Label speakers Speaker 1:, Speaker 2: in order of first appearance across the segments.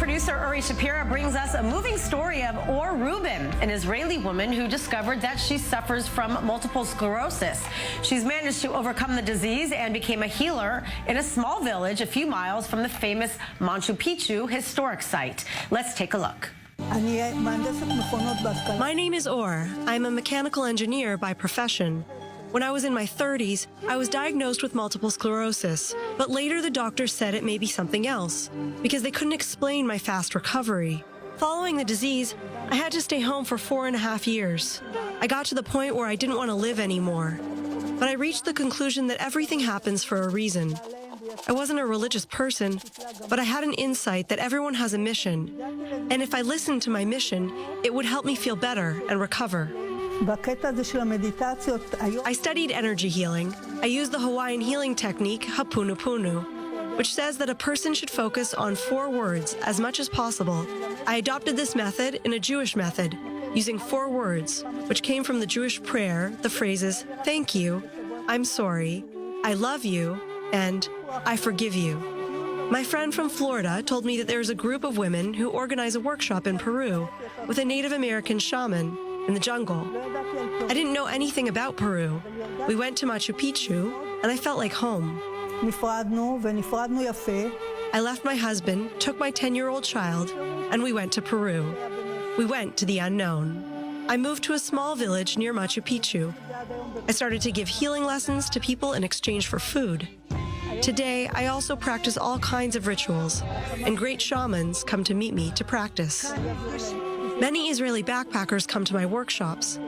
Speaker 1: producer Uri Shapira brings us a moving story of Or Rubin, an Israeli woman who discovered that she suffers from multiple sclerosis. She's managed to overcome the disease and became a healer in a small village a few miles from the famous Machu Picchu historic site. Let's take a look.
Speaker 2: My name is Or. I'm a mechanical engineer by profession. When I was in my 30s, I was diagnosed with multiple sclerosis, but later the doctors said it may be something else, because they couldn't explain my fast recovery. Following the disease, I had to stay home for 4.5 years. I got to the point where I didn't want to live anymore. But I reached the conclusion that everything happens for a reason. I wasn't a religious person, but I had an insight that everyone has a mission, and if I listened to my mission, it would help me feel better and recover. I studied energy healing. I used the Hawaiian healing technique, Hapunupunu, which says that a person should focus on 4 words as much as possible. I adopted this method in a Jewish method, using 4 words, which came from the Jewish prayer, the phrases, thank you, I'm sorry, I love you, and I forgive you. My friend from Florida told me that there's a group of women who organize a workshop in Peru with a Native American shaman in the jungle. I didn't know anything about Peru. We went to Machu Picchu, and I felt like home. I left my husband, took my 10-year-old child, and we went to Peru. We went to the unknown. I moved to a small village near Machu Picchu. I started to give healing lessons to people in exchange for food. Today, I also practice all kinds of rituals, and great shamans come to meet me to practice. Many Israeli backpackers come to my workshops.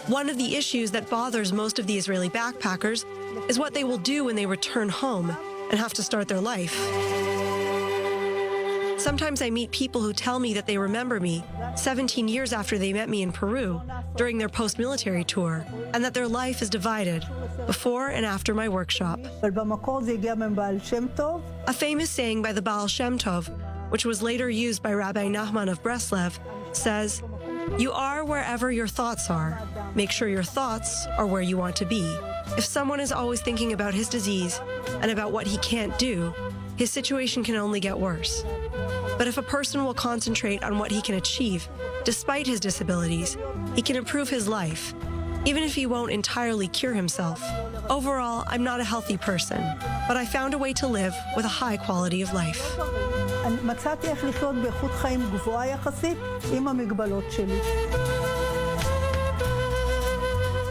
Speaker 2: One of the issues that bothers most of the Israeli backpackers is what they will do when they return home and have to start their life. Sometimes I meet people who tell me that they remember me 17 years after they met me in Peru during their post-military tour, and that their life is divided before and after my workshop. A famous saying by the Baal Shem Tov, which was later used by Rabbi Nachman of Breslev, says, "You are wherever your thoughts are. Make sure your thoughts are where you want to be." If someone is always thinking about his disease and about what he can't do, his situation can only get worse. But if a person will concentrate on what he can achieve, despite his disabilities, he can improve his life, even if he won't entirely cure himself. Overall, I'm not a healthy person, but I found a way to live with a high quality of life.
Speaker 3: מצאתי איך לחיות באיכות חיים גבוהה יחסית עם המגבלות שלי.